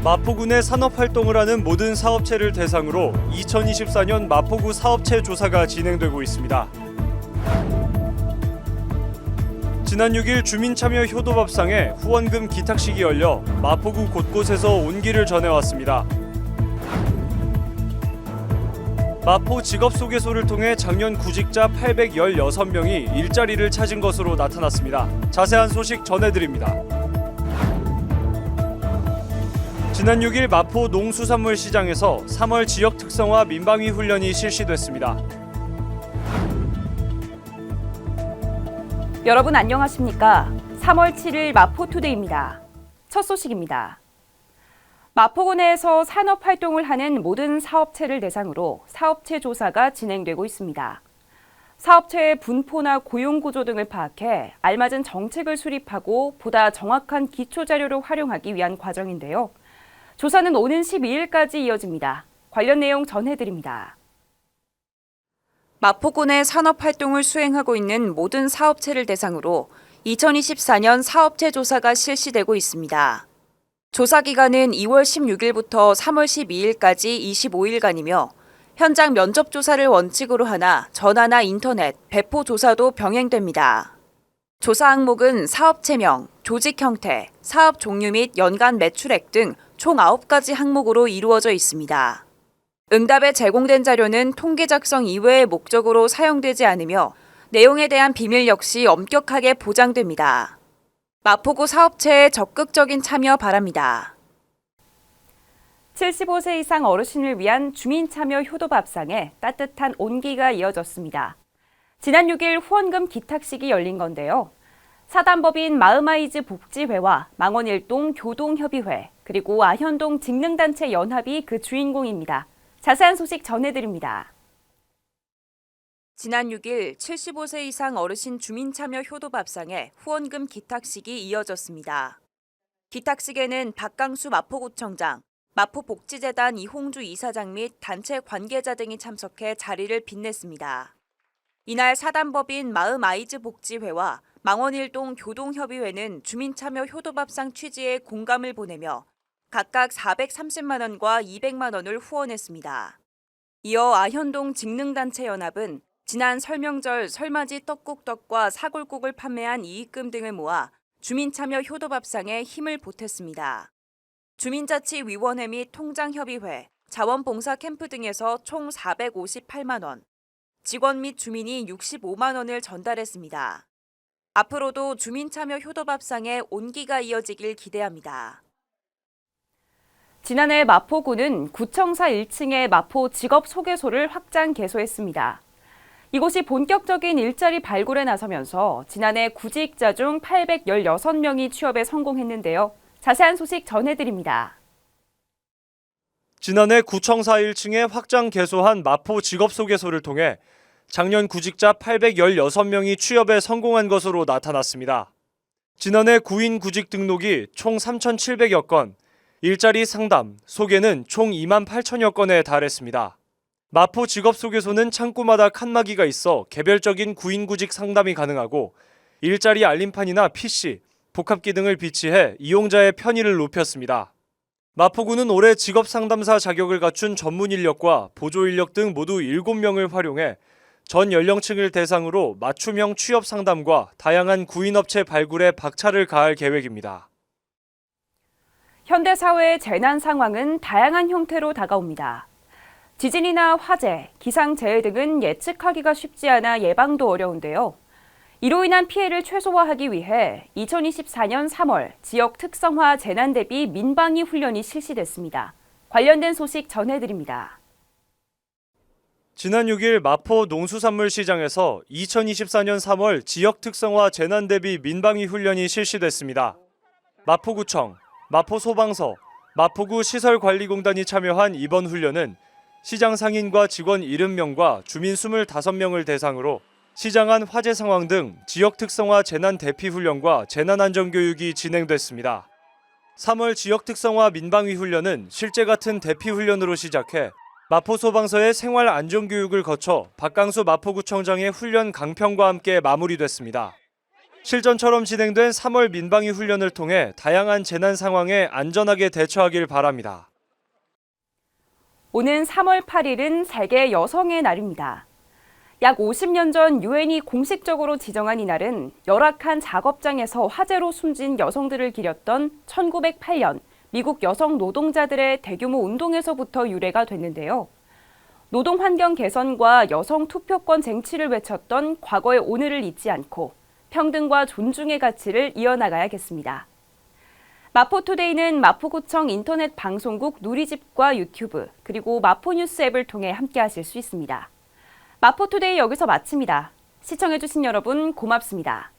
마포군의 산업활동을 하는 모든 사업체를 대상으로 2024년 마포구 사업체 조사가 진행되고 있습니다. 지난 6일 주민참여 효도밥상에 후원금 기탁식이 열려 마포구 곳곳에서 온기를 전해왔습니다. 마포 직업소개소를 통해 작년 구직자 816명이 일자리를 찾은 것으로 나타났습니다. 자세한 소식 전해드립니다. 지난 6일 마포 농수산물시장에서 3월 지역 특성화 민방위 훈련이 실시됐습니다. 여러분 안녕하십니까? 3월 7일 마포투데이입니다. 첫 소식입니다. 마포구 내에서 산업활동을 하는 모든 사업체를 대상으로 사업체 조사가 진행되고 있습니다. 사업체의 분포나 고용구조 등을 파악해 알맞은 정책을 수립하고 보다 정확한 기초자료를 활용하기 위한 과정인데요. 조사는 오는 12일까지 이어집니다. 관련 내용 전해드립니다. 마포구 내 산업활동을 수행하고 있는 모든 사업체를 대상으로 2024년 사업체 조사가 실시되고 있습니다. 조사 기간은 2월 16일부터 3월 12일까지 25일간이며 현장 면접 조사를 원칙으로 하나 전화나 인터넷, 배포 조사도 병행됩니다. 조사 항목은 사업체명, 조직 형태, 사업 종류 및 연간 매출액 등 총 9가지 항목으로 이루어져 있습니다. 응답에 제공된 자료는 통계 작성 이외의 목적으로 사용되지 않으며 내용에 대한 비밀 역시 엄격하게 보장됩니다. 마포구 사업체의 적극적인 참여 바랍니다. 75세 이상 어르신을 위한 주민참여 효도밥상에 따뜻한 온기가 이어졌습니다. 지난 6일 후원금 기탁식이 열린 건데요. 사단법인 마음아이즈 복지회와 망원일동 교동협의회 그리고 아현동 직능단체 연합이 그 주인공입니다. 자세한 소식 전해드립니다. 지난 6일 75세 이상 어르신 주민참여 효도밥상에 후원금 기탁식이 이어졌습니다. 기탁식에는 박강수 마포구청장, 마포복지재단 이홍주 이사장 및 단체 관계자 등이 참석해 자리를 빛냈습니다. 이날 사단법인 마음아이즈 복지회와 망원일동 교동협의회는 주민참여 효도밥상 취지에 공감을 보내며 각각 430만 원과 200만 원을 후원했습니다. 이어 아현동 직능단체 연합은 지난 설명절 설맞이 떡국떡과 사골국을 판매한 이익금 등을 모아 주민참여 효도밥상에 힘을 보탰습니다. 주민자치위원회 및 통장협의회, 자원봉사 캠프 등에서 총 458만 원, 직원 및 주민이 65만 원을 전달했습니다. 앞으로도 주민참여 효도밥상에 온기가 이어지길 기대합니다. 지난해 마포구는 구청사 1층에 마포 직업소개소를 확장 개소했습니다. 이곳이 본격적인 일자리 발굴에 나서면서 지난해 구직자 중 816명이 취업에 성공했는데요. 자세한 소식 전해드립니다. 지난해 구청사 1층에 확장 개소한 마포 직업소개소를 통해 작년 구직자 816명이 취업에 성공한 것으로 나타났습니다. 지난해 구인 구직 등록이 총 3,700여 건, 일자리 상담, 소개는 총 2만 8천여 건에 달했습니다. 마포 직업소개소는 창구마다 칸막이가 있어 개별적인 구인구직 상담이 가능하고 일자리 알림판이나 PC, 복합기 등을 비치해 이용자의 편의를 높였습니다. 마포구는 올해 직업상담사 자격을 갖춘 전문 인력과 보조 인력 등 모두 7명을 활용해 전 연령층을 대상으로 맞춤형 취업 상담과 다양한 구인업체 발굴에 박차를 가할 계획입니다. 현대 사회의 재난 상황은 다양한 형태로 다가옵니다. 지진이나 화재, 기상재해 등은 예측하기가 쉽지 않아 예방도 어려운데요. 이로 인한 피해를 최소화하기 위해 2024년 3월 지역 특성화 재난 대비 민방위 훈련이 실시됐습니다. 관련된 소식 전해드립니다. 지난 6일 마포 농수산물시장에서 2024년 3월 지역 특성화 재난 대비 민방위 훈련이 실시됐습니다. 마포구청, 마포소방서, 마포구 시설관리공단이 참여한 이번 훈련은 시장 상인과 직원 70명과 주민 25명을 대상으로 시장 안 화재 상황 등 지역 특성화 재난 대피 훈련과 재난 안전 교육이 진행됐습니다. 3월 지역 특성화 민방위 훈련은 실제 같은 대피 훈련으로 시작해 마포소방서의 생활 안전 교육을 거쳐 박강수 마포구청장의 훈련 강평과 함께 마무리됐습니다. 실전처럼 진행된 3월 민방위 훈련을 통해 다양한 재난 상황에 안전하게 대처하길 바랍니다. 오는 3월 8일은 세계 여성의 날입니다. 약 50년 전 유엔이 공식적으로 지정한 이날은 열악한 작업장에서 화재로 숨진 여성들을 기렸던 1908년 미국 여성 노동자들의 대규모 운동에서부터 유래가 됐는데요. 노동 환경 개선과 여성 투표권 쟁취를 외쳤던 과거의 오늘을 잊지 않고 평등과 존중의 가치를 이어나가야겠습니다. 마포투데이는 마포구청 인터넷 방송국 누리집과 유튜브 그리고 마포뉴스 앱을 통해 함께하실 수 있습니다. 마포투데이 여기서 마칩니다. 시청해주신 여러분 고맙습니다.